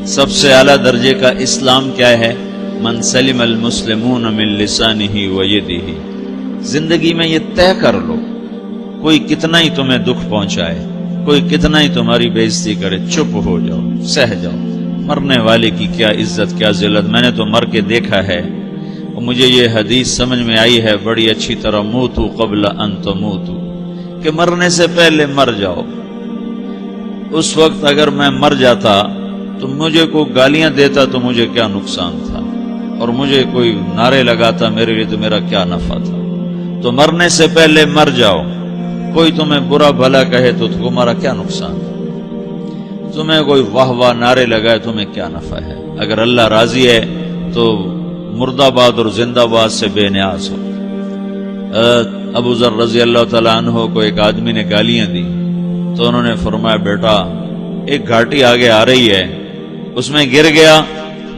سب سے اعلیٰ درجے کا اسلام کیا ہے؟ من سلم المسلمون من لسانہ و یدہ۔ زندگی میں یہ طے کر لو، کوئی کتنا ہی تمہیں دکھ پہنچائے، کوئی کتنا ہی تمہاری بےعزتی کرے، چپ ہو جاؤ، سہ جاؤ۔ مرنے والے کی کیا عزت، کیا ذلت، میں نے تو مر کے دیکھا ہے، اور مجھے یہ حدیث سمجھ میں آئی ہے بڑی اچھی طرح، موتو قبل ان تموتو، کہ مرنے سے پہلے مر جاؤ۔ اس وقت اگر میں مر جاتا تو مجھے کوئی گالیاں دیتا تو مجھے کیا نقصان تھا، اور مجھے کوئی نعرے لگاتا میرے لیے تو میرا کیا نفع تھا۔ تو مرنے سے پہلے مر جاؤ، کوئی تمہیں برا بھلا کہے تو تمہارا کیا نقصان ہے، تمہیں کوئی واہ واہ نعرے لگائے تمہیں کیا نفع ہے۔ اگر اللہ راضی ہے تو مردہ باد اور زندہ باد سے بے نیاز ہو۔ ابو ذر رضی اللہ تعالیٰ عنہ کو ایک آدمی نے گالیاں دی تو انہوں نے فرمایا بیٹا ایک گھاٹی آگے آ رہی ہے، اس میں گر گیا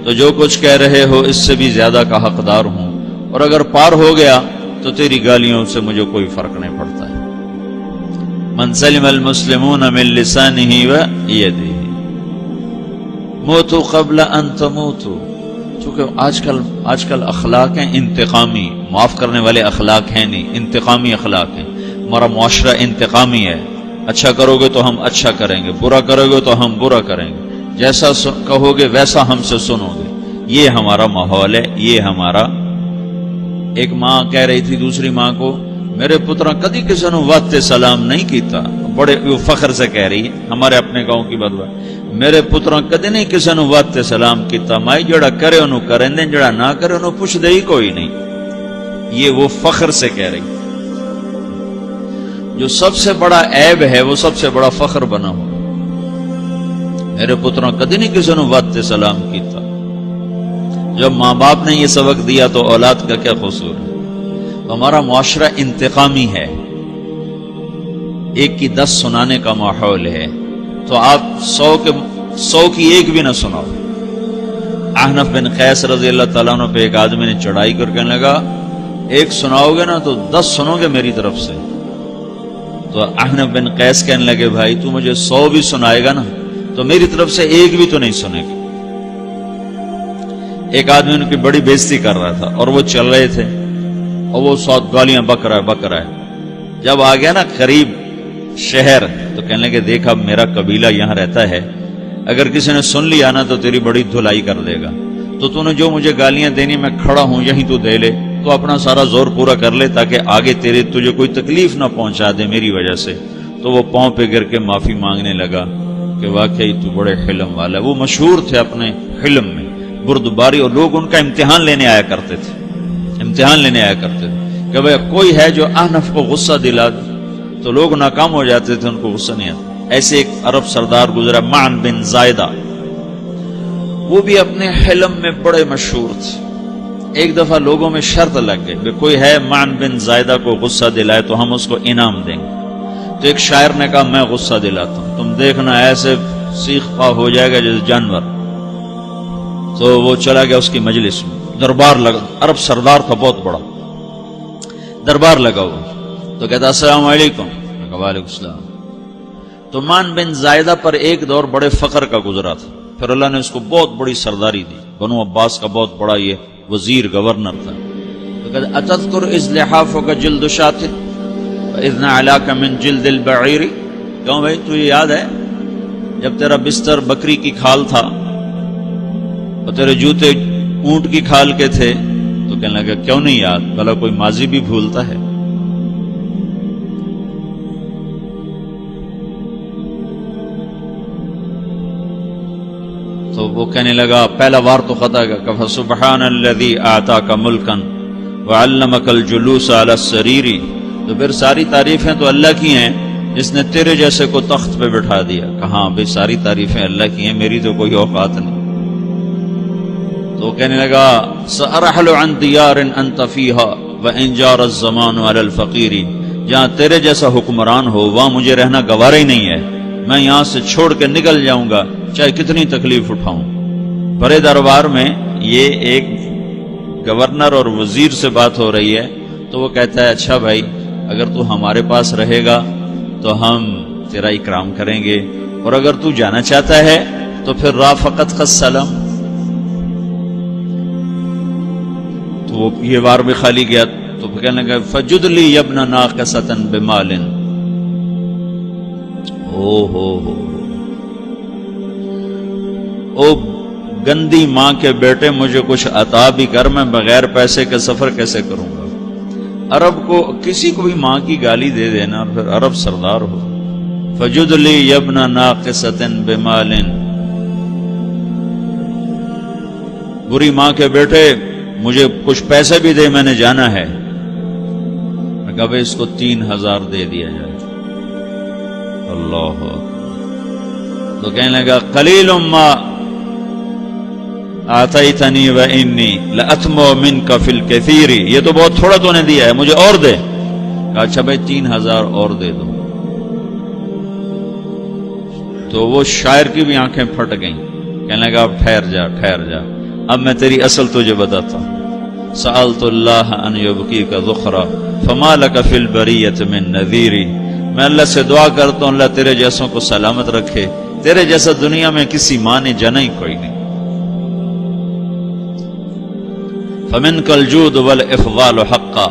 تو جو کچھ کہہ رہے ہو اس سے بھی زیادہ کا حقدار ہوں، اور اگر پار ہو گیا تو تیری گالیوں سے مجھے کوئی فرق نہیں پڑتا ہے۔ من سلم المسلمون من لسانہ و یدہ موتوا قبل ان تموتوا۔ چونکہ آج کل اخلاق ہیں انتقامی، معاف کرنے والے اخلاق ہیں نہیں، انتقامی اخلاق ہیں۔ ہمارا معاشرہ انتقامی ہے، اچھا کرو گے تو ہم اچھا کریں گے، برا کرو گے تو ہم برا کریں گے، جیسا کہو گے ویسا ہم سے سنو گے۔ یہ ہمارا ماحول ہے، یہ ہمارا۔ ایک ماں کہہ رہی تھی دوسری ماں کو، میرے پترا کدی کسی نے واسطے سلام نہیں کیتا، بڑے فخر سے کہہ رہی ہے، ہمارے اپنے گاؤں کی بات ہے، میرے پترا کدی نہیں کسی نے واسطے سلام کیتا، مائی جڑا کرے انہوں کریں دیں، جڑا نہ کرے انہوں پوچھ دے ہی کوئی نہیں۔ یہ وہ فخر سے کہہ رہی۔ جو سب سے بڑا عیب ہے وہ سب سے بڑا فخر بنا ہو۔ میرے پتروں کدی نہیں کسی نے واسطے سلام کیتا۔ جب ماں باپ نے یہ سبق دیا تو اولاد کا کیا قصور ہے؟ ہمارا معاشرہ انتقامی ہے، ایک کی 10 سنانے کا ماحول ہے، تو آپ 100 کی ایک بھی نہ سناؤ۔ احنف بن قیس رضی اللہ تعالیٰ عنہ پہ ایک آدمی نے چڑھائی کر کہنے لگا ایک سناؤ گے نا تو 10 سنو گے میری طرف سے۔ تو احنف بن قیس کہنے لگے بھائی تو مجھے 100 بھی سنائے گا نا تو میری طرف سے ایک بھی تو نہیں سنے گا۔ ایک آدمی ان کی بڑی بےزتی کر رہا تھا اور وہ چل رہے تھے اور وہ 100 گالیاں بک رہا ہے۔ جب آ گیا نا قریب شہر تو کہنے لگے دیکھا میرا قبیلہ یہاں رہتا ہے، اگر کسی نے سن لیا نا تو تیری بڑی دھلائی کر دے گا، تو نے جو مجھے گالیاں دینی میں کھڑا ہوں یہیں تو دے لے، تو اپنا سارا زور پورا کر لے تاکہ آگے تجھے کوئی تکلیف نہ پہنچا دے میری وجہ سے۔ تو وہ پاؤں پہ گر کے معافی مانگنے لگا کہ واقعی تو بڑے حلم والا ہے۔ وہ مشہور تھے اپنے حلم میں، بردباری، اور لوگ ان کا امتحان لینے آیا کرتے تھے کہ بھئی کوئی ہے جو احنف کو غصہ دلا دے، تو لوگ ناکام ہو جاتے تھے، ان کو غصہ نہیں آتا۔ ایسے ایک عرب سردار گزرا معن بن زائدہ، وہ بھی اپنے حلم میں بڑے مشہور تھے۔ ایک دفعہ لوگوں میں شرط لگ گئی کہ کوئی ہے معن بن زائدہ کو غصہ دلائے تو ہم اس کو انعام دیں گے۔ تو ایک شاعر نے کہا میں غصہ دلاتا ہوں، تم دیکھنا ایسے سیخ پا ہو جائے گا جیسے جانور۔ تو وہ چلا گیا اس کی مجلس میں، دربار لگا، عرب سردار تھا بہت بڑا، دربار لگا ہوا، تو کہتا السلام علیکم، وعلیکم السلام۔ تو معن بن زائدہ پر ایک دور بڑے فقر کا گزرا تھا، پھر اللہ نے اس کو بہت بڑی سرداری دی، بنو عباس کا بہت بڑا یہ وزیر گورنر تھا۔ تو کہتا اتذکر اذ لحافک جلد شاۃ واذ نعلاک من جلد البعیر، کہوں بھائی تجھے یاد ہے جب تیرا بستر بکری کی کھال تھا اور تیرے جوتے اونٹ کی کھال کے تھے؟ تو کہنے لگا کیوں نہیں یاد، بھلا کوئی ماضی بھی بھولتا ہے؟ تو وہ کہنے لگا پہلا وار تو خطا کا فسبحان الذی اعطاک ملکا وعلمک الجلوس علی السریر، تو پھر ساری تعریفیں تو اللہ کی ہیں جس نے تیرے جیسے کو تخت پہ بٹھا دیا۔ کہاں بھئی ساری تعریفیں اللہ کی ہیں، میری تو کوئی اوقات نہیں۔ تو کہنے لگا سأرحل عن دیار انت فیہا وان جار الزمان علی الفقیر، جہاں تیرے جیسا حکمران ہو وہاں مجھے رہنا گوارا ہی نہیں ہے، میں یہاں سے چھوڑ کے نکل جاؤں گا چاہے کتنی تکلیف اٹھاؤں۔ بڑے دربار میں یہ ایک گورنر اور وزیر سے بات ہو رہی ہے، تو وہ کہتا ہے اچھا بھائی اگر تو ہمارے پاس رہے گا تو ہم تیرا اکرام کریں گے، اور اگر تو جانا چاہتا ہے تو پھر رافقت کا السلام، تو وہ یہ بار بھی خالی گیا تو کہنے لگا فجد لی یبن ناقصۃ بمال، او گندی ماں کے بیٹے مجھے کچھ عطا بھی کر، میں بغیر پیسے کے سفر کیسے کروں گا؟ عرب کو کسی کو بھی ماں کی گالی دے دینا پھر عرب سردار ہو. فجد لی یبن ناقصۃ بمال، بری ماں کے بیٹے مجھے کچھ پیسے بھی دے، میں نے جانا ہے. میں کہا بھائی اس کو 3000 دے دیا جائے. اللہ تو کہنے لگا قلیل ما آتیتنی و انی لأطمع منک فی الکثیر، یہ تو بہت تھوڑا تو نے دیا ہے، مجھے اور دے. کہا اچھا بھائی 3000 اور دے دو. تو وہ شاعر کی بھی آنکھیں پھٹ گئیں. کہنے لگا اب ٹھہر جا ٹھہر جا، اب میں تیری اصل تجھے بتاتا ہوں. سألت اللہ ان یبکیک ذخرا فما لک فی البریۃ من نذیر، میں اللہ سے دعا کرتا ہوں اللہ تیرے جیسوں کو سلامت رکھے، تیرے جیسا دنیا میں کسی ماں نے جنا ہی کوئی نہیں. فمنک الجود والافضال حقا،